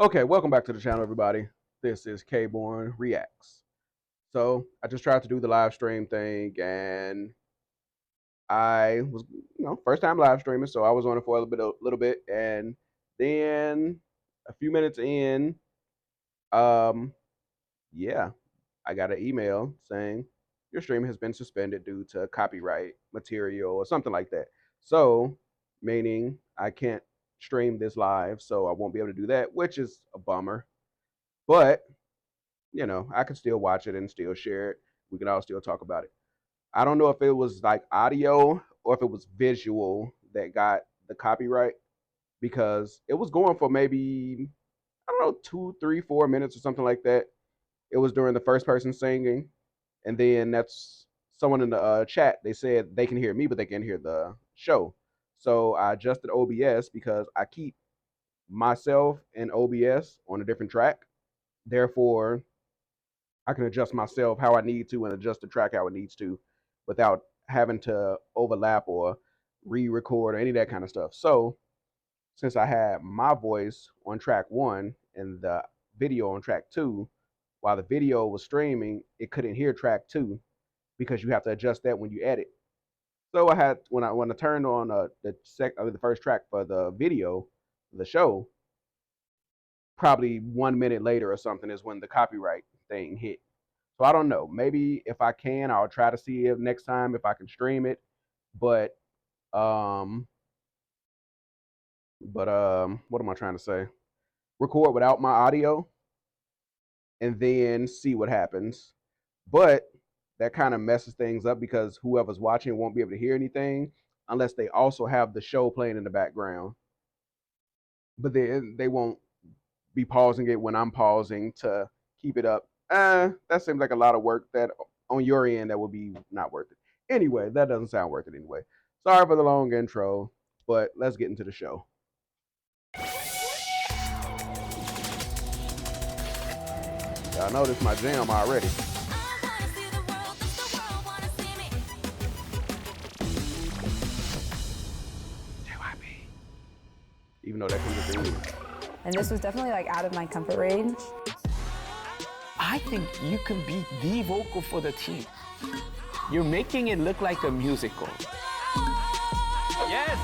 Okay, welcome back to the channel, everybody. This is K-Born Reacts. So I just tried to do the live stream thing, and I was, first time live streaming, so I was on it for a little bit, and then a few minutes in, um, yeah, I got an email saying your stream has been suspended due to copyright material or something like that. So, meaning I can't stream this live, so I won't be able to do that, which is a bummer. But I can still watch it and still share it. We can all still talk about it. I don't know if it was like audio or if it was visual that got the copyright because it was going for maybe, I don't know, 2, 3, 4 minutes or something like that. It was during the first person singing. And then that's someone in the chat. They said they can hear me, but they can't hear the show. So I adjusted OBS because I keep myself and OBS on a different track. Therefore, I can adjust myself how I need to and adjust the track how it needs to without having to overlap or re-record or any of that kind of stuff. So since I had my voice on track 1 and the video on track 2, while the video was streaming, it couldn't hear track 2 because you have to adjust that when you edit. So I had when I turned on the first track for the video, the show, probably 1 minute later or something is when the copyright thing hit. So I don't know. Maybe if I can, I'll try to see if next time if I can stream it. But um what am I trying to say? Record without my audio and then see what happens. But that kind of messes things up because whoever's watching won't be able to hear anything unless they also have the show playing in the background. But then they won't be pausing it when I'm pausing to keep it up. That seems like a lot of work that on your end that would be not worth it. Anyway, that doesn't sound worth it anyway. Sorry for the long intro, but let's get into the show. I know this is my jam already. JYP. Even though that comes with the And this was definitely like out of my comfort range. I think you can be the vocal for the team. You're making it look like a musical. Yes!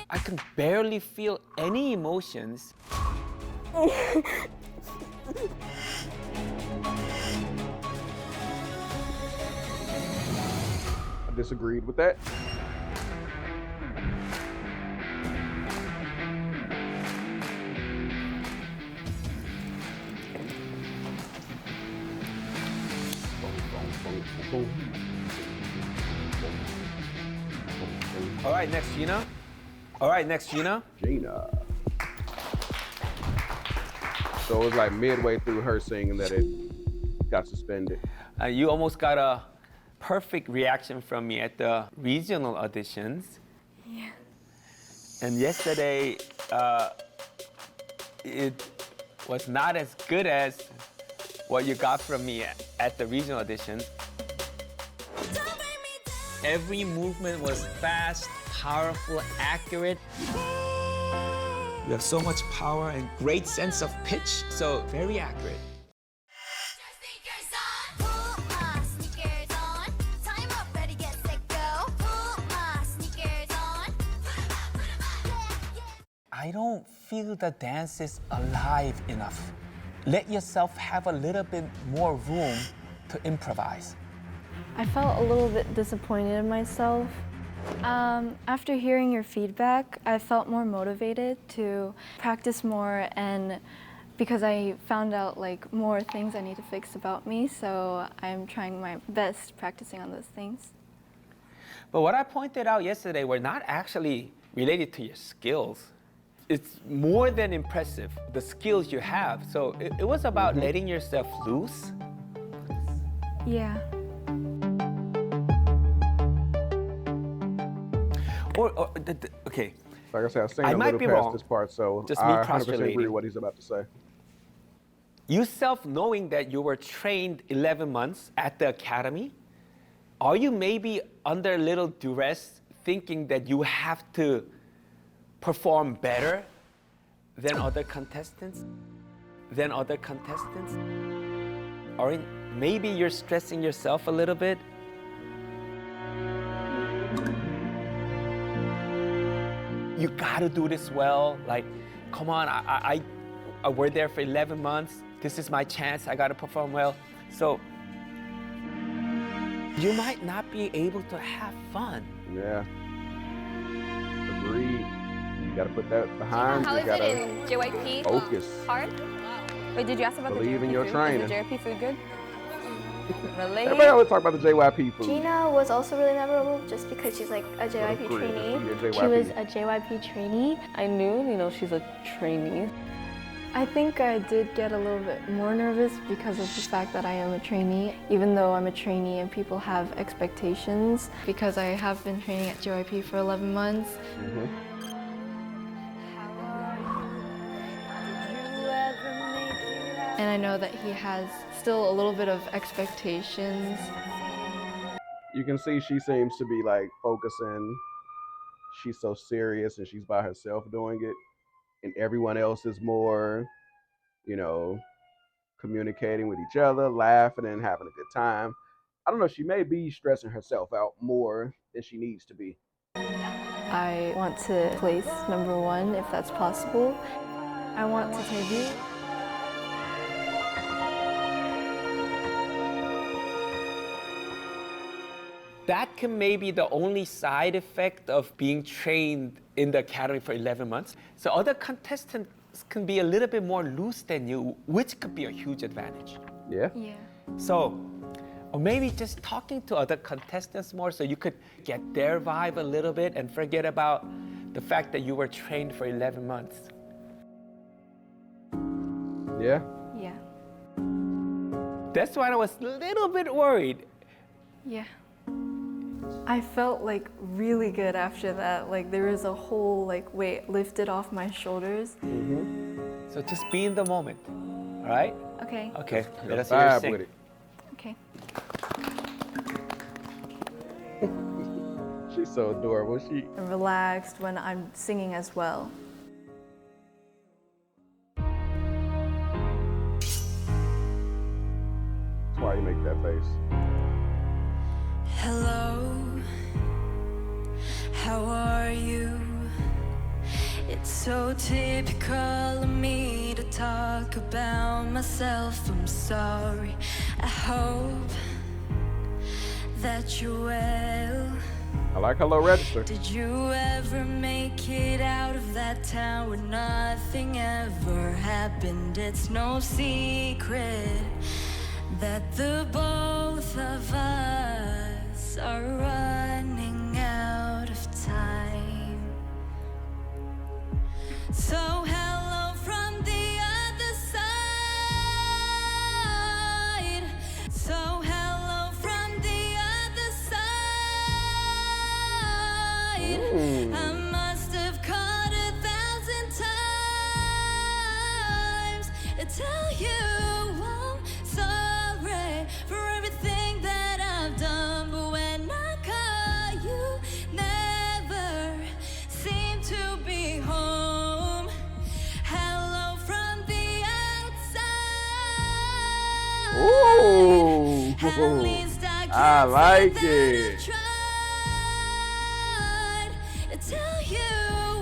I can barely feel any emotions. I disagreed with that. All right, next, Gina. All right, next, Gina. Gina. So it was like midway through her singing that it got suspended. You almost got a perfect reaction from me at the regional auditions. Yeah. And yesterday, it was not as good as what you got from me at the regional audition. Every movement was fast, powerful, accurate. You have so much power and great sense of pitch, so very accurate. I don't feel the dance is alive enough. Let yourself have a little bit more room to improvise. I felt a little bit disappointed in myself. After hearing your feedback, I felt more motivated to practice more, and because I found out like more things I need to fix about me, so I'm trying my best practicing on those things. But what I pointed out yesterday were not actually related to your skills. It's more than impressive, the skills you have. So it was about letting yourself loose. Yeah. Okay. Like I said, I was singing I a might little be past wrong. this part, so Just me I 100% agree cross-relating. with what he's about to say. You self-knowing that you were trained 11 months at the academy, are you maybe under a little duress thinking that you have to perform better than other contestants, or maybe you're stressing yourself a little bit. You gotta do this well. Like, come on, I we're there for 11 months. This is my chance. I gotta perform well. So you might not be able to have fun. Yeah. Agreed. You gotta put that behind How you. is it Gotta in JYP? focus. Hard? Wait, did you ask about Believe the JYP in your food? training. Is the JYP food good? Really? Everybody always talk about the JYP food. Gina was also really memorable just because she's like a JYP Korea, trainee. she She was a JYP trainee. I knew, she's a trainee. I think I did get a little bit more nervous because of the fact that I am a trainee, even though I'm a trainee and people have expectations, because I have been training at JYP for 11 months. And I know that he has still a little bit of expectations. You can see she seems to be like focusing. She's so serious and she's by herself doing it. And everyone else is more, communicating with each other, laughing and having a good time. I don't know, she may be stressing herself out more than she needs to be. I want to place #1 if that's possible. I want to debut. That can maybe the only side effect of being trained in the academy for 11 months. So other contestants can be a little bit more loose than you, which could be a huge advantage. Yeah? Yeah. So, or maybe just talking to other contestants more so you could get their vibe a little bit and forget about the fact that you were trained for 11 months. Yeah? Yeah. That's why I was a little bit worried. Yeah. I felt like really good after that. Like there was a whole weight lifted off my shoulders. So just be in the moment, all right? Okay. Okay, let us hear you Vibe sing. with it. Okay. She's so adorable. I'm relaxed when I'm singing as well. That's why you make that face. Hello, how are you? It's so typical of me to talk about myself. I'm sorry. I hope that you're well. I like her low register. Did you ever make it out of that town where nothing ever happened? It's no secret that the both of us are running out of time. So hello from the other side. So hello from the other side. I must have called 1,000 times to tell you I'm sorry for everything that I've done. But when I call, you never seem to be home. Hello from the outside. Ooh. At least I I can like say that it. I've tried to tell you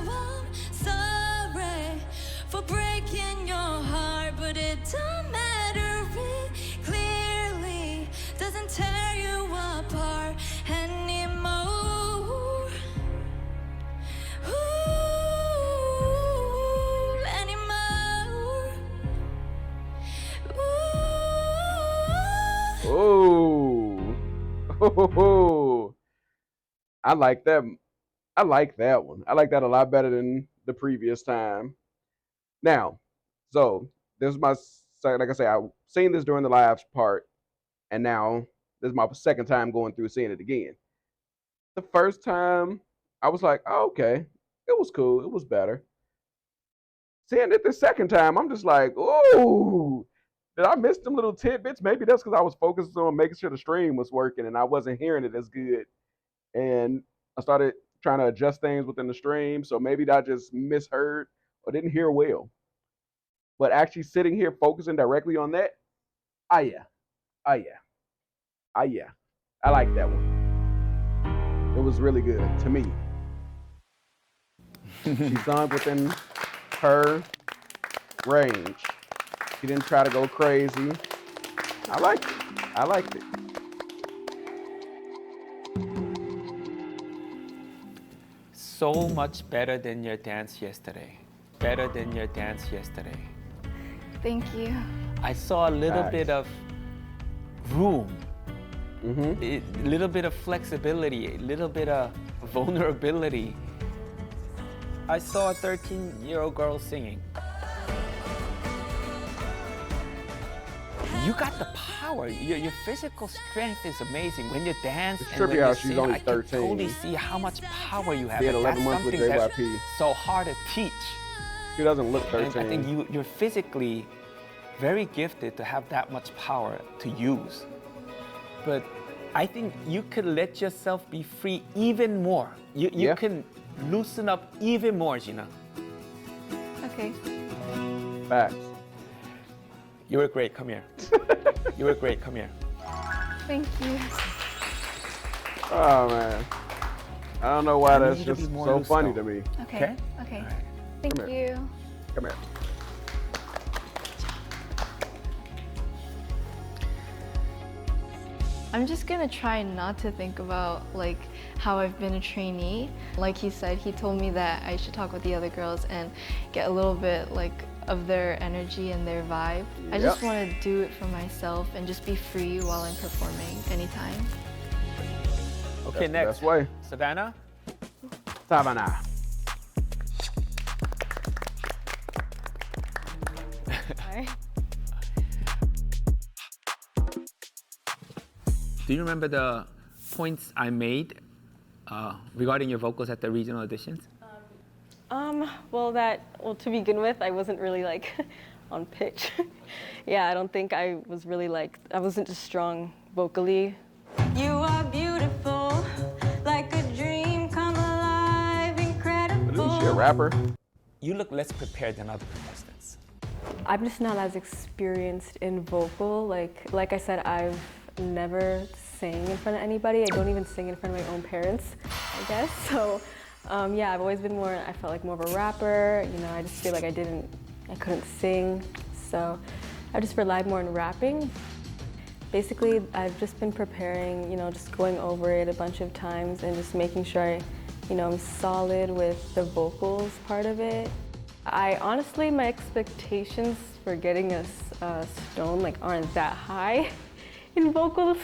I'm sorry for breaking your heart, but it don't matter. It clearly doesn't tear you apart anymore. Ooh, anymore. Ooh. Oh. I like that. I like that one. I like that a lot better than the previous time. Now, so this is my like I say, I've seen this during the live part, and now this is my second time going through seeing it again. The first time I was like, oh, okay, it was cool, it was better. Seeing it the second time, I'm just like, ooh, did I miss them little tidbits? Maybe that's because I was focused on making sure the stream was working and I wasn't hearing it as good. And I started trying to adjust things within the stream. So maybe I just misheard or didn't hear well. But actually sitting here focusing directly on that, ah yeah, ah yeah, ah yeah. I like that one. It was really good to me. She sung within her range. She didn't try to go crazy. I liked it. I liked it. So much better than your dance yesterday. Better than your dance yesterday. Thank you. I saw a little bit of room, a little bit of flexibility, a little bit of vulnerability. I saw a 13-year-old girl singing. You got the power. Your physical strength is amazing. When you dance It's and when trippy you how she's sing, only I can 13. totally see how much power you have. She had And 11 that's months with something that's JYP. so hard to teach. She doesn't look 13. And I think you're physically very gifted to have that much power to use. But I think you could let yourself be free even more. You can loosen up even more, Gina. Okay. Facts. You were great. Come here. You were great. Come here. Thank you. Oh man. I don't know why I that's need to just be more so loose, funny though. to me. Okay. Okay. Thank Come you. Come here. I'm just gonna try not to think about like how I've been a trainee. Like he said, he told me that I should talk with the other girls and get a little bit like of their energy and their vibe. I just want to do it for myself and just be free while I'm performing anytime. Okay, That's the next. best way. Savannah. Savannah. Do you remember the points I made regarding your vocals at the regional auditions? Well, to begin with, I wasn't really like on pitch. Yeah, I don't think I was really like, I wasn't just strong vocally. You are beautiful, like a dream come alive, incredible. Isn't she a rapper? You look less prepared than other contestants. I'm just not as experienced in vocal. Like I said, I've never sang in front of anybody. I don't even sing in front of my own parents, I guess. So, yeah, I've always been more, I felt like more of a rapper. You know, I just feel like I couldn't sing. So I just relied more on rapping. Basically, I've just been preparing, you know, just going over it a bunch of times and just making sure I'm solid with the vocals part of it. I honestly, my expectations for getting a stone aren't that high in vocals,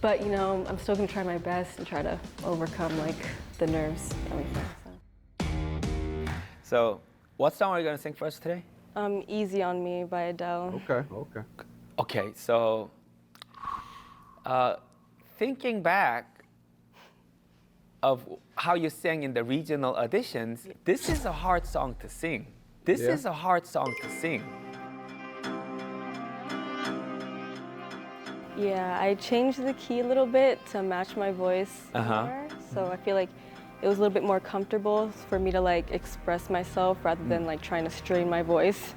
but I'm still gonna try my best and try to overcome the nerves. So, what song are you gonna sing for us today? Easy on Me by Adele. Okay. Okay, so thinking back of how you sang in the regional auditions, this is a hard song to sing. This is a hard song to sing. Yeah, I changed the key a little bit to match my voice more. So I feel like it was a little bit more comfortable for me to express myself rather than trying to strain my voice.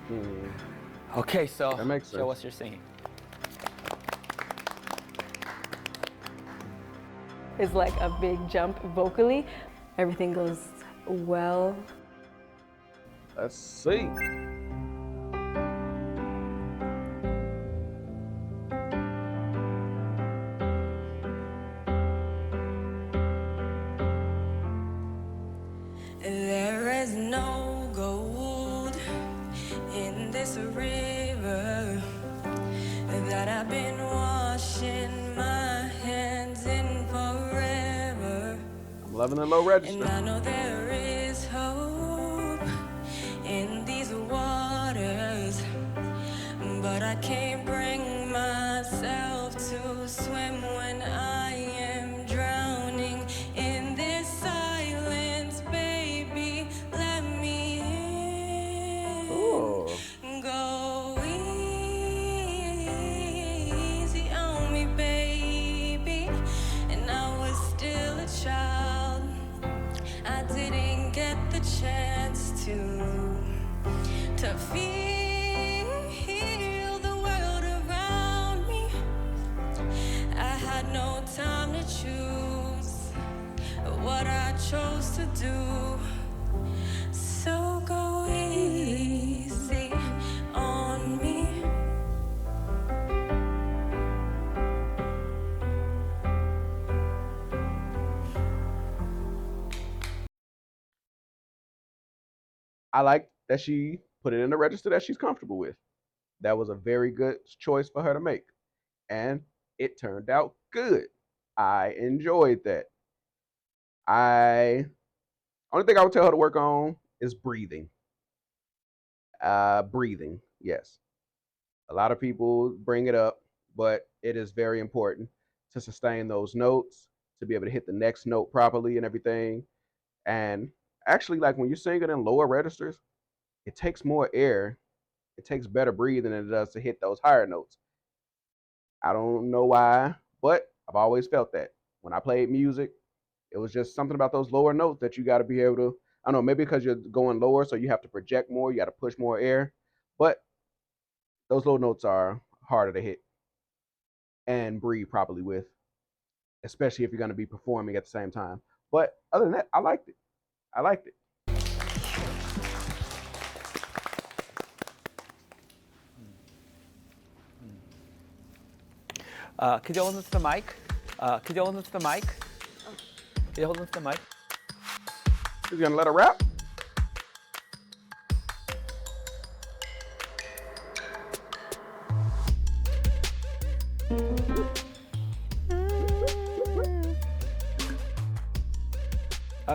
Okay, so That makes show sense. us your singing. It's like a big jump vocally. Everything goes well. Let's see. There is no gold in this river that I've been washing my hands in forever. I'm loving the low And register. I know there is hope in these waters, but I can't bring myself to swim when I am drowning in this silence, baby. Let me in. Ooh. Go easy on me, baby. And I was still a child. no time to choose what I chose to do. So go easy on me. I like that she put it in the register that she's comfortable with. That was a very good choice for her to make. And it turned out good. I enjoyed that. I only thing I would tell her to work on is breathing. Breathing, yes. A lot of people bring it up, but it is very important to sustain those notes, to be able to hit the next note properly and everything. And actually, like when you're singing in lower registers, it takes more air. It takes better breathing than it does to hit those higher notes. I don't know why, but I've always felt that. When I played music, it was just something about those lower notes that you got to be able to, I don't know, maybe because you're going lower, so you have to project more, you got to push more air. But those low notes are harder to hit and breathe properly with, especially if you're going to be performing at the same time. But other than that, I liked it. I liked it. Could you hold on to the mic? Could you hold on to the mic? Could you hold on to the mic? She's going to let her rap?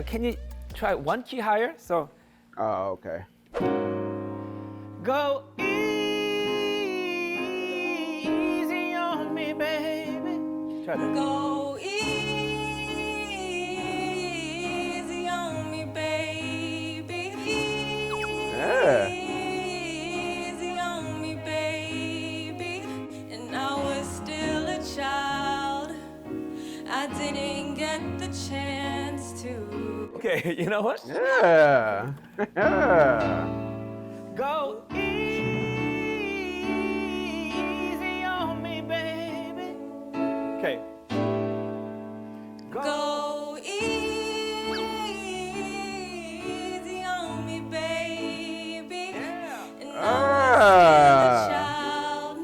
Can you try one key higher? So. Oh, okay. Go easy on me, baby. Try that. Go easy on me, baby. Yeah. Easy on me, baby. And I was still a child. I didn't get the chance to. Okay, you know what? Yeah. Yeah. Go easy on me, baby. Okay. Go easy on me, baby. And I was still a child.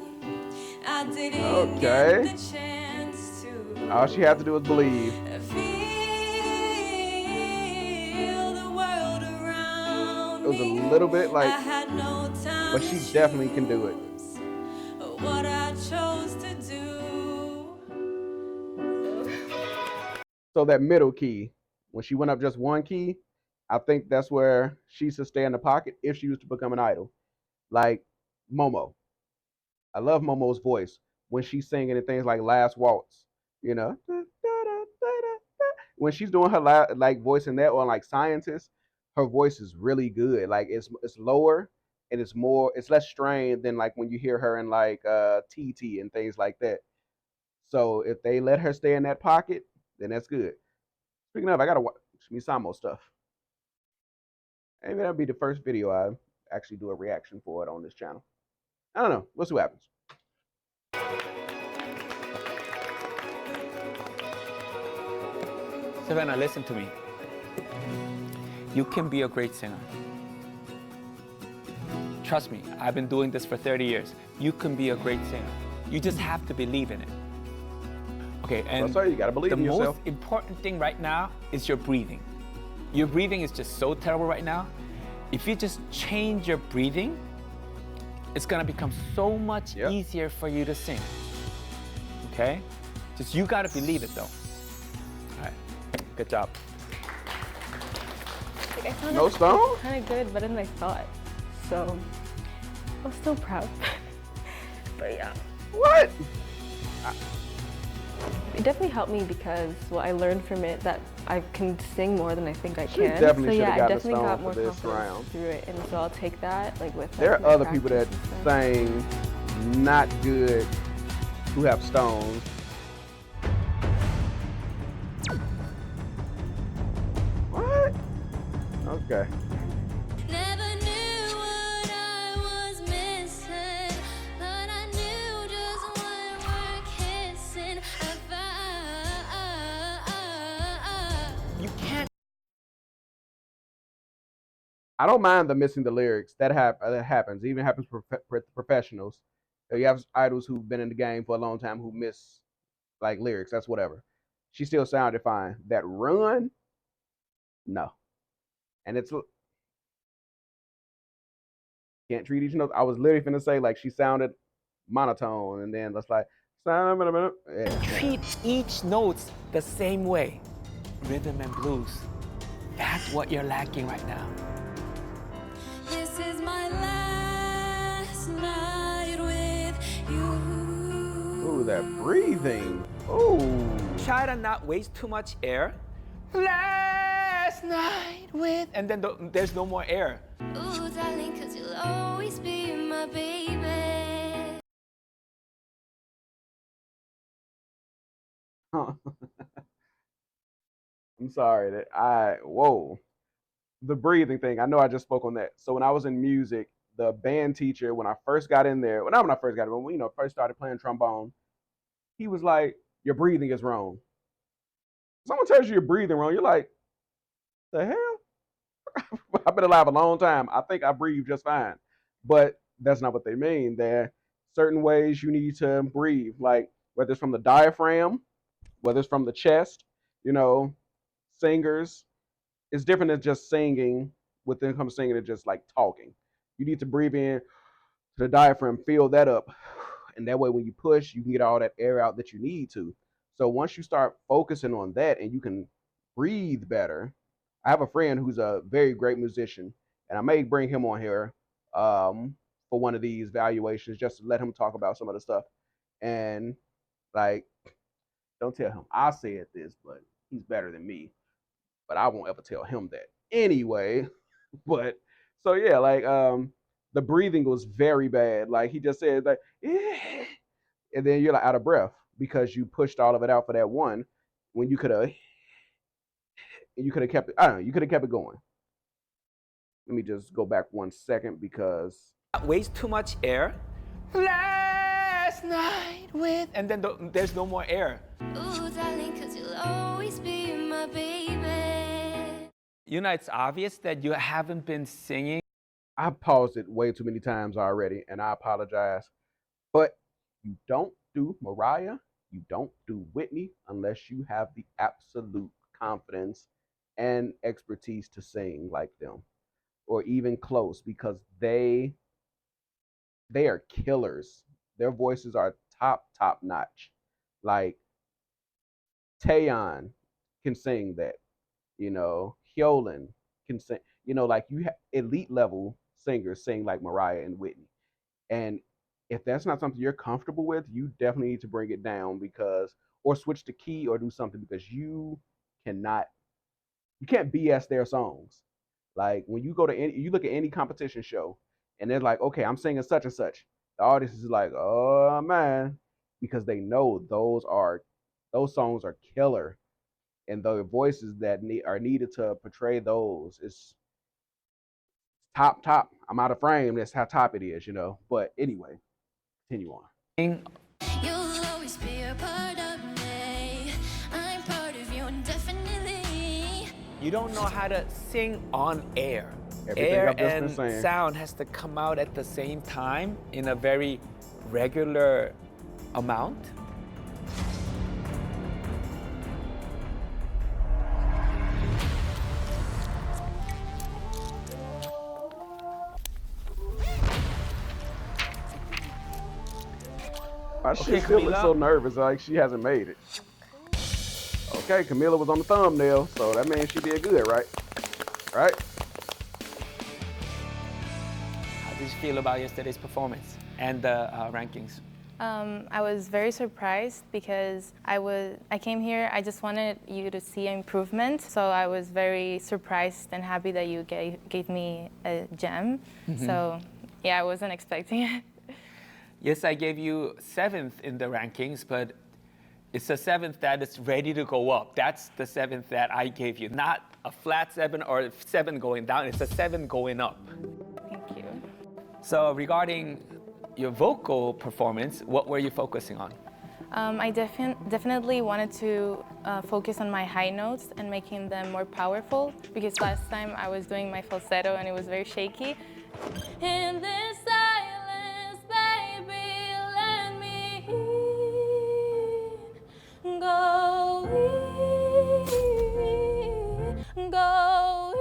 I didn't get the chance to. All she had to do was believe. Feel the world around It was a me. little bit like, I had no time but she definitely can do it. what I chose to do. So that middle key, when she went up just one key, I think that's where she should stay in the pocket if she was to become an idol. Like Momo. I love Momo's voice when she's singing in things like Last Waltz, you know. When she's doing her like voice in that, or like Scientist, her voice is really good. Like it's lower and it's less strained than like when you hear her in like TT and things like that. So if they let her stay in that pocket, then that's good. Speaking of, I gotta watch Misamo stuff. Maybe that'll be the first video I actually do a reaction for it on this channel. I don't know. We'll see what happens. Savannah, listen to me. You can be a great singer. Trust me, I've been doing this for 30 years. You can be a great singer. You just have to believe in it. Okay, and So you gotta believe in yourself. The most important thing right now is your breathing. Your breathing is just so terrible right now. If you just change your breathing, it's gonna become so much easier for you to sing. Okay? Just you gotta believe it though. All right, good job. Like, I found No it stone? kind of good, better than I thought. So I was still proud. But yeah. What? It definitely helped me because, well, I learned from it that I can sing more than I think I She can. definitely so should've yeah, I gotten a definitely stone got for more this confidence round. through it, and so I'll take that like with. There like, are my other people that practice and stuff. sing not good who have stones. What? Okay. Never knew what I was missing, but I knew just what we're kissing. I I don't mind the missing the lyrics. That happens. It even happens with professionals. You have idols who've been in the game for a long time who miss like lyrics. That's whatever. She still sounded fine. That run, no. And it's can't treat each note. I was literally finna say like she sounded monotone, and then let's like Treat each note the same way. Rhythm and blues. That's what you're lacking right now. This is my last night with you. Ooh, that breathing. Ooh. Try to not waste too much air. Last night with, and then there's no more air. Ooh, darling, 'cause you'll always be my baby. I'm sorry that whoa. The breathing thing. I know I just spoke on that. So when I was in music, the band teacher, when I first got in there, well, not when I first got in, when first started playing trombone, he was like, "Your breathing is wrong." Someone tells you you're breathing wrong, you're like, "The hell?" I've been alive a long time. I think I breathe just fine, but that's not what they mean. There are certain ways you need to breathe, like whether it's from the diaphragm, whether it's from the chest. You know, singers, it's different than just singing. When it comes to singing, it's just like talking. You need to breathe in to the diaphragm, fill that up, and that way when you push, you can get all that air out that you need to. So once you start focusing on that, and you can breathe better. I have a friend who's a very great musician, and I may bring him on here for one of these valuations just to let him talk about some of the stuff. And like, don't tell him I said this, but he's better than me. But I won't ever tell him that anyway. But so yeah, like the breathing was very bad. Like he just said like, eh, and then you're like out of breath because you pushed all of it out for that one when you could have kept it. I don't know. You could have kept it going. Let me just go back 1 second because Not waste too much air. Last night with, and then there's no more air. Ooh, darling, 'cause you'll always be my baby. You know, it's obvious that you haven't been singing. I paused it way too many times already, and I apologize. But you don't do Mariah, you don't do Whitney unless you have the absolute confidence and expertise to sing like them, or even close, because they are killers. Their voices are top notch. Like Taeyeon can sing that, Hyolyn can sing, like you have elite level singers sing like Mariah and Whitney. And if that's not something you're comfortable with, you definitely need to bring it down or switch the key or do something because cannot, you can't BS their songs. Like when you look at any competition show and they're like, okay, I'm singing such and such. The audience is like, oh man, because they know those songs are killer, and the voices that are needed to portray those is top. I'm out of frame. That's how top it is. But anyway, continue on. You'll always be a part of me. I'm part of you indefinitely. You don't know how to sing on air. Everything Air I've just been and saying. sound has to come out at the same time in a very regular amount. Why Okay, she still looks Camila. so nervous, like she hasn't made it. Okay, Camila was on the thumbnail, so that means she did good, right? Right? How did you feel about yesterday's performance and the rankings? I was very surprised because I came here, I just wanted you to see improvement. So I was very surprised and happy that you gave me a gem. So yeah, I wasn't expecting it. Yes, I gave you 7th in the rankings, but it's a 7th that is ready to go up. That's the 7th that I gave you, not a flat 7 or 7 going down. It's a 7 going up. Thank you. So regarding your vocal performance, what were you focusing on? I definitely wanted to focus on my high notes and making them more powerful because last time I was doing my falsetto and it was very shaky. In this silence, baby, let me in. Go in, go in.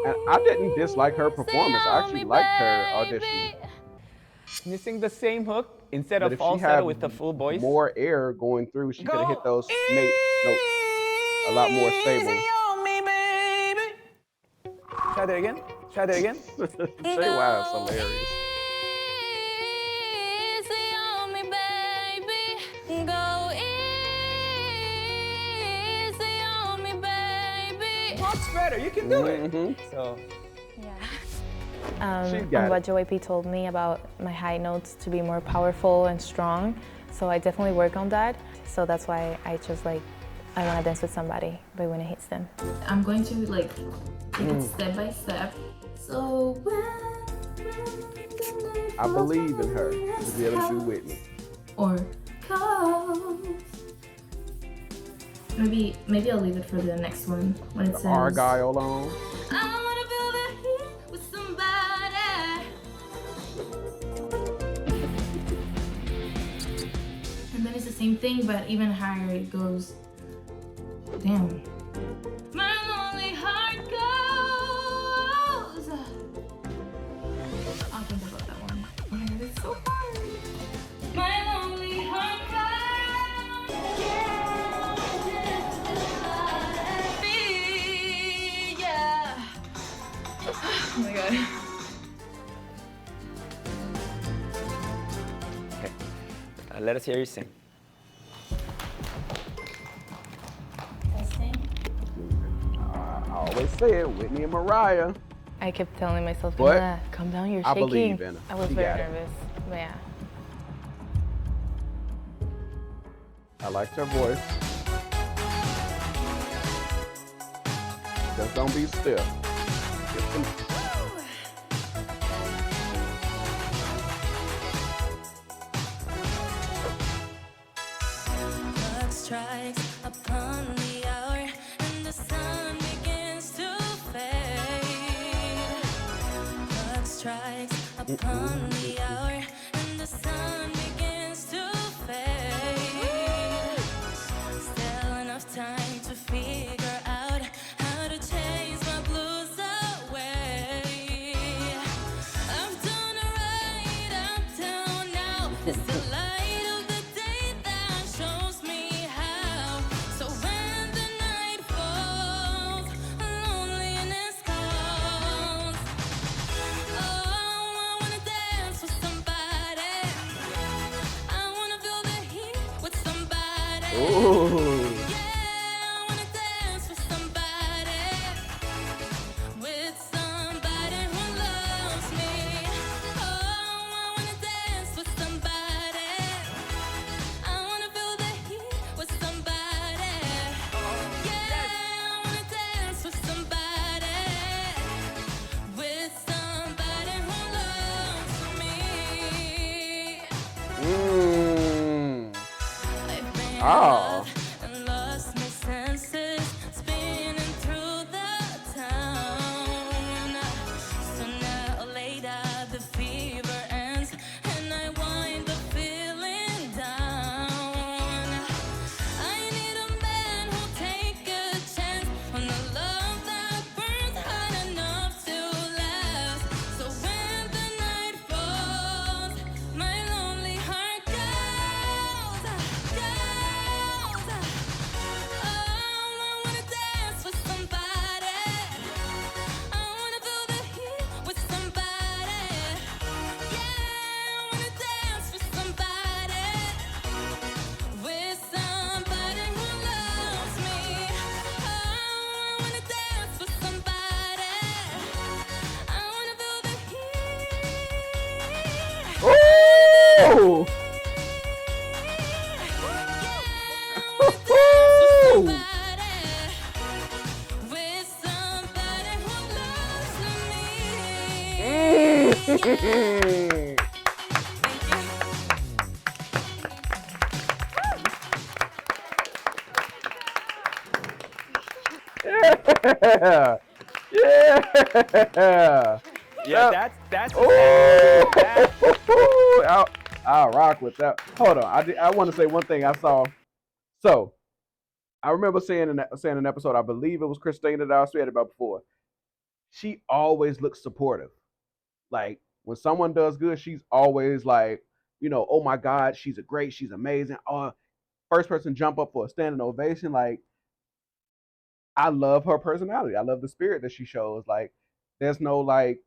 And I didn't dislike her performance. I actually liked her audition. Can you sing the same hook instead But of if she falsetto had with the full voice? more air going through, she could have hit Go those notes a lot more stable. easy on me, baby. Try that again. Try that again. Shay Wise, hilarious. Easy on me, baby. Go easy on me, baby. Much better. You can do it. Mhm. So. She's On got what it. JYP told me about my high notes to be more powerful and strong. So I definitely work on that. So that's why I chose I Wanna Dance With Somebody by Whitney Houston. I'm going to take it step by step. So I believe in her to be able to do Whitney. or close. Maybe I'll leave it for the next one when it The says Argyle on. I wanna feel the heat with somebody. And then it's the same thing, but even higher. It goes, damn. My lonely heart goes. I'll think about that one. Oh my God, it's so hard. My lonely heart goes. Yeah. Oh my God. Okay. Let us hear you sing. I always say it, Whitney and Mariah. I kept telling myself, But Bella, calm down, you're I shaking. believe in her. I was She very got it. nervous, but yeah. I liked her voice. Just don't be stiff. Get some. Clock strikes upon the hour and the sun begins to fade. Clock strikes upon the hour and the sun begins to fade. Still enough time to figure out how to chase my blues away. I've done right up till now. It's the light of the day that shows me how. So when the night falls, loneliness calls. Oh, I wanna dance with somebody. I wanna feel the heat with somebody. Ooh. Yeah, I wanna dance with somebody. With somebody who loves me. Oh, I wanna dance with somebody. I wanna feel the heat with somebody. Yeah, I wanna dance with somebody. With somebody who loves me. I've been in Oh. love and lost my senses, spinning through the town. So now later the fever ends and I wind up feeling down. I need a man who'll take a chance on the love that burns hot enough to last. So when the night falls, my lonely heart goes, goes. Oh, I wanna dance with somebody. I wanna feel the heat with somebody. Yeah, I wanna dance with somebody. With somebody who loves me. Oh, I wanna dance with somebody. I wanna feel the heat. Ooh. With somebody who loves me. Mm. Yeah. Yeah, that's a Ooh. I'll rock with that. Hold on. I want to say one thing I saw. So I remember saying an episode, I believe it was Christina that I said about before. She always looks supportive. Like when someone does good, she's always like, oh my God, she's amazing. First person jump up for a standing ovation. Like I love her personality. I love the spirit that she shows. Like there's no like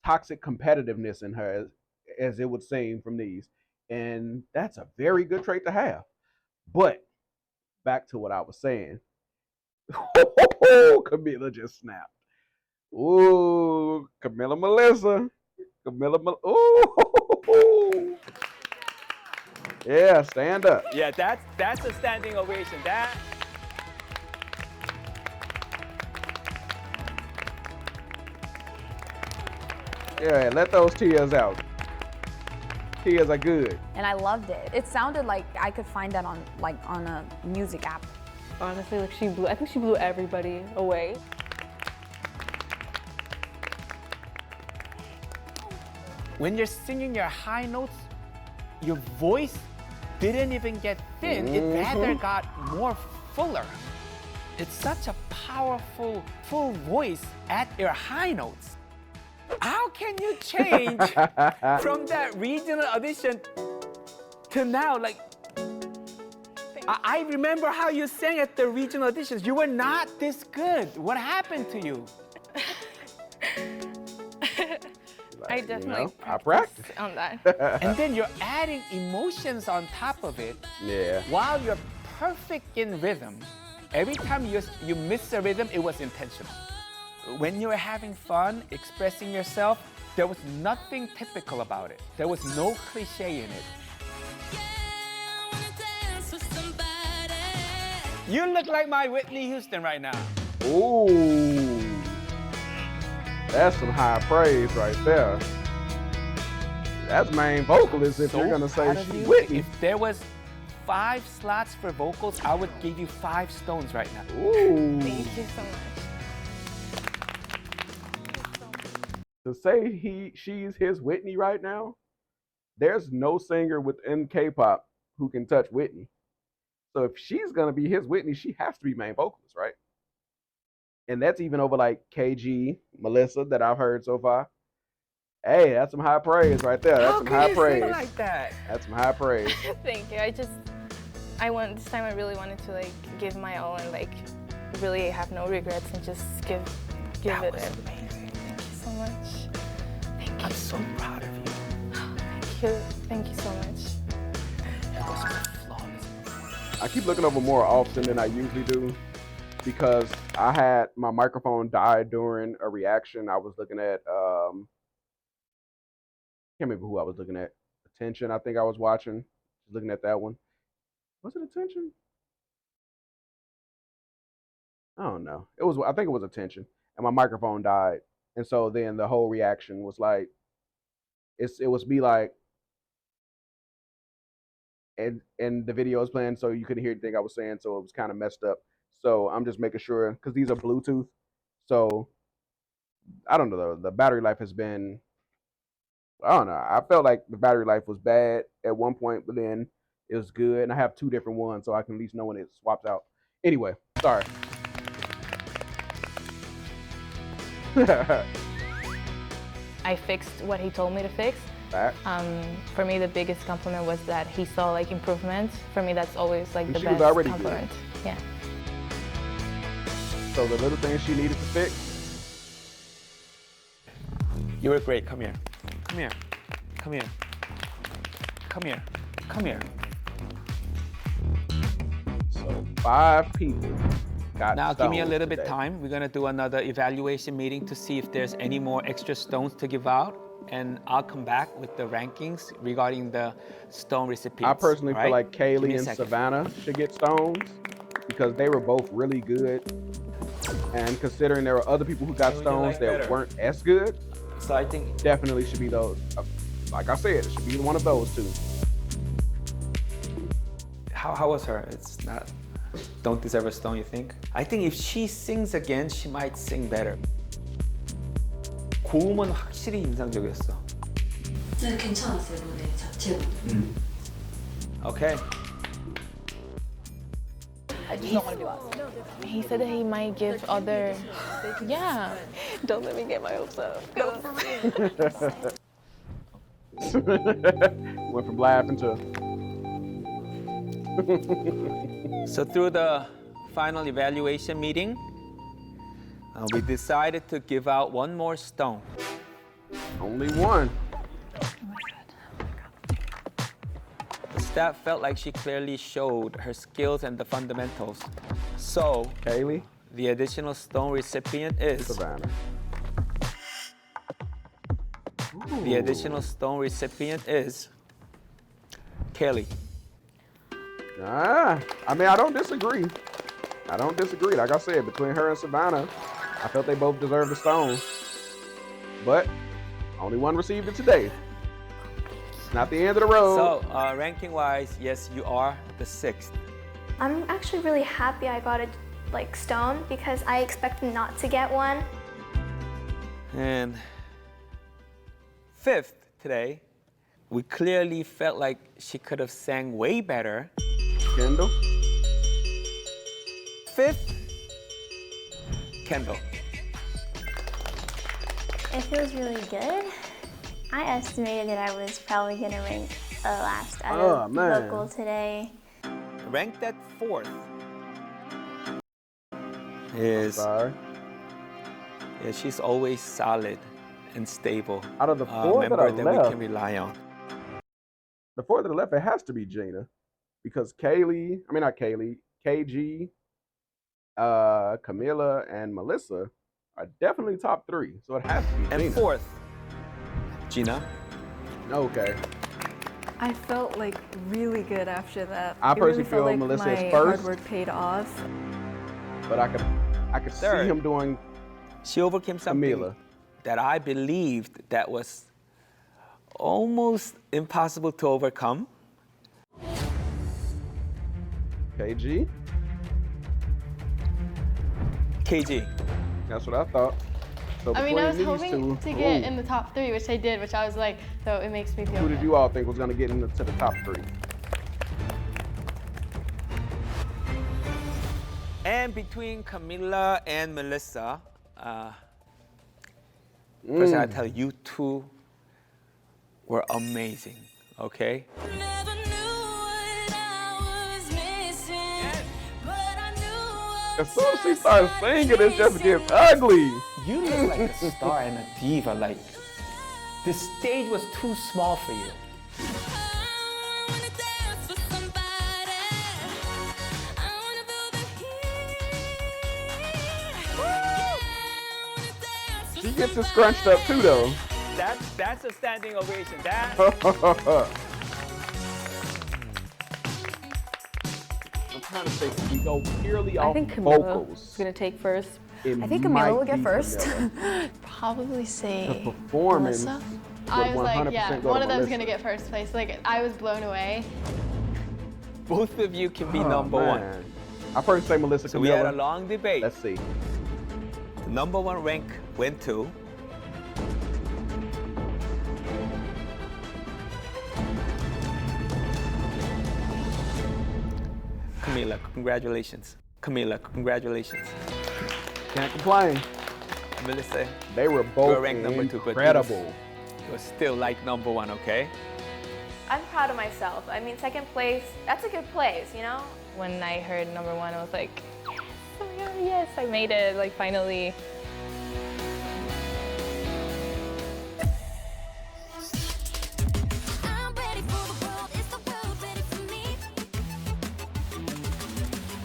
toxic competitiveness in her as it would seem from these. And that's a very good trait to have. But back to what I was saying. Camila just snapped. Ooh, Camila Melissa. Ooh. Yeah, stand up. Yeah, that's a standing ovation. Yeah, let those tears out. Tears are good. And I loved it. It sounded like I could find that on a music app. Honestly, like I think she blew everybody away. When you're singing your high notes, your voice didn't even get thin. It rather got more fuller. It's such a powerful, full voice at your high notes. How can you change from that regional audition to now? Like, I remember how you sang at the regional auditions. You were not this good. What happened to you? I definitely I practice on that. And then you're adding emotions on top of it. Yeah. While you're perfect in rhythm, every time you miss a rhythm, it was intentional. When you were having fun, expressing yourself, there was nothing typical about it. There was no cliche in it. You look like my Whitney Houston right now. Ooh. That's some high praise right there. That's main vocalist if you're gonna say she's Whitney. If there was 5 slots for vocals, I would give you 5 stones right now. Ooh. Thank you so much. To say she's his Whitney right now, there's no singer within K-pop who can touch Whitney. So if she's gonna be his Whitney, she has to be main vocalist, right? And that's even over like KG, Melissa that I've heard so far. Hey, that's some high praise right there. That's some high praise. How can you sing like that? That's some high praise. Thank you. This time I really wanted to like give my all and like really have no regrets and just give That it was in. amazing. Thank you so much. Thank you. I'm so proud of you. Thank you so much. That was flawless. I keep looking over more often than I usually do because I had my microphone died during a reaction. I was looking at can't remember who I was looking at. Attention, I think I was watching. Looking at that one. Was it Attention? I don't know. I think it was Attention. And my microphone died. And so then the whole reaction was like it was me like and the video was playing so you couldn't hear anything I was saying, so it was kind of messed up. So I'm just making sure because these are Bluetooth. So I don't know though. The battery life has been I don't know. I felt like the battery life was bad at one point, but then it was good. And I have 2 different ones, so I can at least know when it swaps out. Anyway, sorry. I fixed what he told me to fix. For me, the biggest compliment was that he saw like improvement. For me, that's always like the best compliment. Good. Yeah. So the little things she needed to fix. You were great. Come here. Come here. Come here. Come here. Come here. So 5 people got Now give me a little today. bit time. We're gonna do another evaluation meeting to see if there's any more extra stones to give out. And I'll come back with the rankings regarding the stone recipients. I personally feel like Give me Kaylee a and second. Savannah should get stones because they were both really good. And considering there were other people who got Who would you stones like that better? weren't as good, So I think definitely should be those. Like I said, it should be one of those 2. how was her? It's not. don't deserve a stone, you think? I think if she sings again, she might sing better. 고음은 확실히 인상적이었어. 네, 괜찮았어요, 노래 자체도. Okay. I just don't want to be last. He said that he might give other. Yeah. Don't let me get my hopes up. Went from laughing to. So through the final evaluation meeting, we decided to give out one more stone. Only one. The staff felt like she clearly showed her skills and the fundamentals. So Kaylee, the additional stone recipient is Savannah. the additional stone recipient is Kelly. I mean, I don't disagree. I don't disagree. Like I said, between her and Savannah, I felt they both deserved a stone. But only one received it today. It's not the end of the road. So ranking-wise, yes, you are the 6th. I'm actually really happy I got a stone because I expected not to get one. And 5th today, we clearly felt like she could have sang way better. Kendall. 5th, Kendall. It feels really good. I estimated that I was probably gonna rank last out of vocal today. Ranked at 4th is, Sorry. yeah, she's always solid and stable. Out of the four that member are that left, we can rely on. the four that are left, it has to be Gina. Because KG, Camilla, and Melissa are definitely top 3. So it has to be And Gina. 4th, Gina. Okay. I felt like really good after that. I It personally really felt feel like Melissa is my first. hard work paid off. But I could see Third. him doing She overcame something Camila. that I believed that was almost impossible to overcome. KG. KG. That's what I thought. So I mean, I was between these hoping two, to get ooh, in the top 3, which I did, which I was like, so it makes me feel who good. did you all think was going to get into the top 3? And between Camilla and Melissa, first I tell you, two were amazing, okay? Never knew what I was missing, but I knew As soon as she starts singing, it just gets ugly. You look like a star and a diva. Like, the stage was too small for you. I wanna dance with somebody. I wanna feel the heat. She gets it scrunched up too, though. That's a standing ovation. That I'm trying to say, we go purely I off think Camilla vocals. is gonna take first. I think Camilla will get first. Probably say The performance Melissa. I would was 100% like, yeah, go one to of them's Melissa. gonna get first place. Like, I was blown away. both of you can be Oh, number one. man. I first say Melissa So we had a Camilla. long debate. Let's see. The number one rank went to Camila. Congratulations. Camila, congratulations. Can't complain. Melissa, They were you both were ranked number 2, but incredible. you was still like number one, okay? I'm proud of myself. I mean, second place, that's a good place, you know? When I heard number 1, I was like, yes, oh my God, yes, I made it, like finally. I'm ready for the world. Is the world ready for me?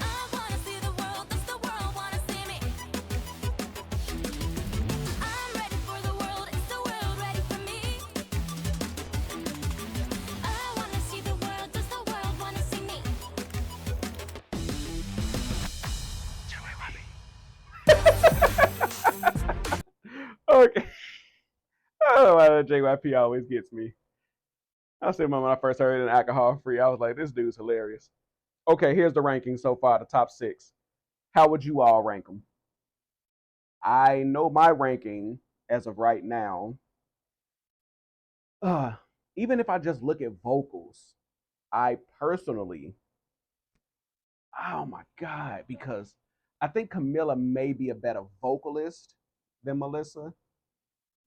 I wanna see the world. Does the world wanna see me? I'm ready for the world. Is the world ready for me? I wanna see the world. Does the world wanna see me? Okay. I don't know why that JYP always gets me. I said when I first heard it in alcohol free, I was like, this dude's hilarious. Okay, here's the ranking so far, the top 6. How would you all rank them? I know my ranking as of right now. Uh, Even if I just look at vocals, I personally, oh my God, because I think Camilla may be a better vocalist than Melissa.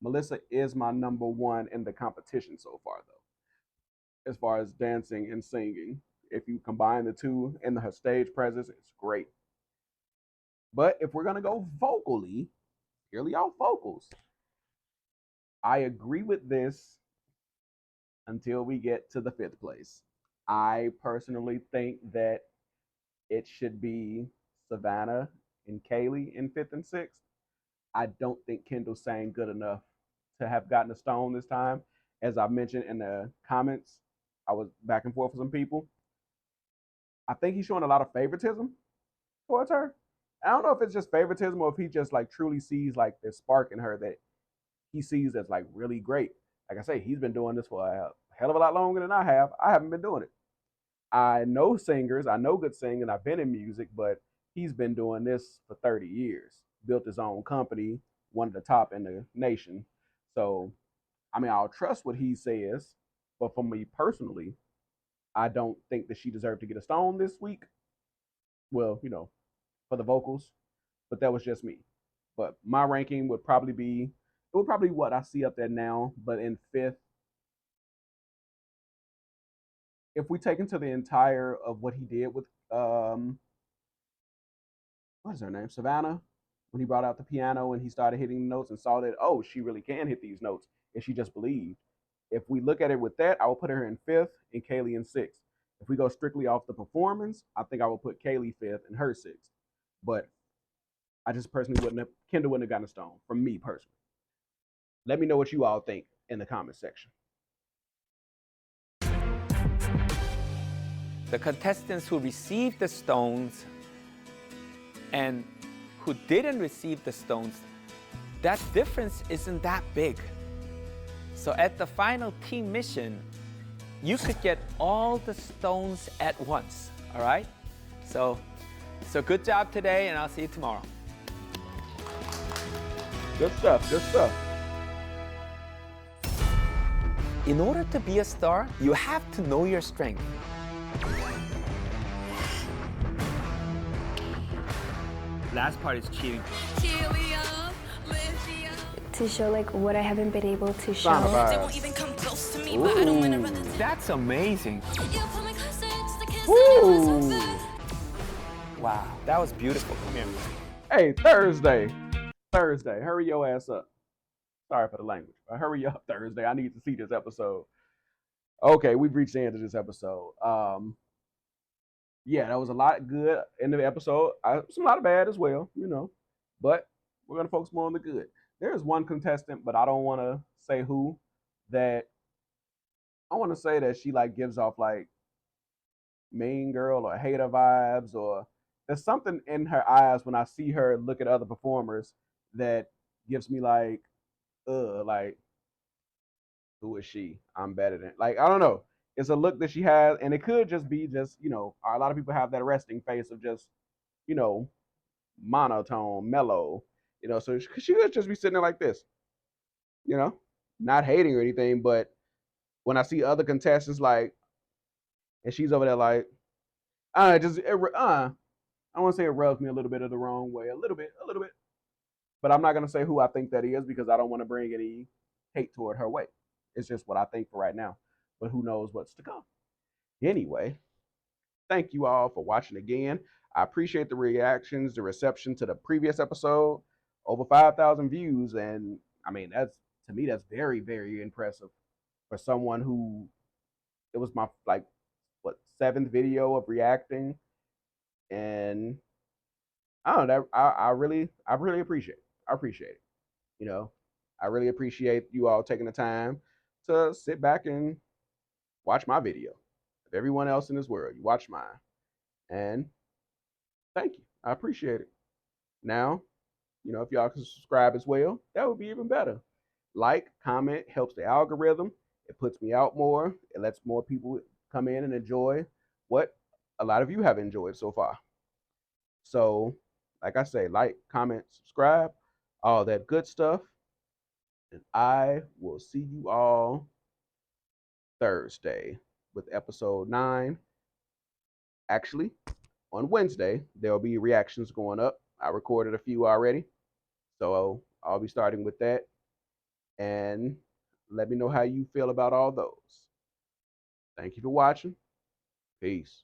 Melissa is my number one in the competition so far, though, as far as dancing and singing. If you combine the two and her stage presence, it's great. But if we're going to go vocally, purely off vocals, I agree with this until we get to the 5th place. I personally think that it should be Savannah and Kaylee in 5th and 6th. I don't think Kendall sang good enough to have gotten a stone this time. As I mentioned in the comments, I was back and forth with some people. I think he's showing a lot of favoritism towards her. I don't know if it's just favoritism or if he just like truly sees like this spark in her that he sees as like really great. Like I say, he's been doing this for a hell of a lot longer than I have. I haven't been doing it. I know singers, I know good singing, I've been in music, but he's been doing this for 30 years. Built his own company, one of the top in the nation. So, I mean, I'll trust what he says, but for me personally, I don't think that she deserved to get a stone this week. Well, for the vocals, but that was just me. But my ranking would probably be, it would probably be what I see up there now, but in 5th, if we take into the entire of what he did with what is her name, Savannah, when he brought out the piano and he started hitting the notes and saw that, oh, she really can hit these notes, and she just believed. If we look at it with that, I will put her in 5th and Kaylee in 6th. If we go strictly off the performance, I think I will put Kaylee 5th and her 6th. But I just personally Kendall wouldn't have gotten a stone from me personally. Let me know what you all think in the comment section. The contestants who received the stones and who didn't receive the stones, that difference isn't that big. So at the final team mission, you could get all the stones at once, all right? So good job today, and I'll see you tomorrow. Good stuff, good stuff. In order to be a star, you have to know your strength. Last part is cheating. To show like what I haven't been able to show. That's amazing. Ooh. Wow, that was beautiful. Come here. Hey, Thursday. Hurry your ass up. Sorry for the language, but hurry up, Thursday. I need to see this episode. Okay, we've reached the end of this episode. Yeah, that was a lot good in the episode. Some a lot of bad as well, but we're gonna focus more on the good. There's one contestant, but I don't want to say who, that I want to say that she like gives off like mean girl or hater vibes, or there's something in her eyes when I see her look at other performers that gives me like who is she? I'm better than, like, I don't know. It's a look that she has, and it could just be just, a lot of people have that resting face of just, you know, monotone, mellow, so she could just be sitting there like this, not hating or anything, but when I see other contestants like, and she's over there like, I want to say it rubs me a little bit of the wrong way, a little bit, but I'm not gonna say who I think that is because I don't want to bring any hate toward her way. It's just what I think for right now, but who knows what's to come. Anyway, thank you all for watching again. I appreciate the reactions, the reception to the previous episode. Over 5,000 views, and I mean that's very, very impressive for someone who, it was my like 7th video of reacting, and I don't know. I really appreciate it. I appreciate it. I really appreciate you all taking the time to sit back and watch my video. If everyone else in this world, you watch mine, and thank you. I appreciate it. Now, if y'all can subscribe as well, that would be even better. Like, comment, helps the algorithm. It puts me out more. It lets more people come in and enjoy what a lot of you have enjoyed so far. So, like I say, like, comment, subscribe, all that good stuff. And I will see you all Thursday with episode 9. Actually, on Wednesday, there'll be reactions going up. I recorded a few already. So I'll be starting with that. And let me know how you feel about all those. Thank you for watching. Peace.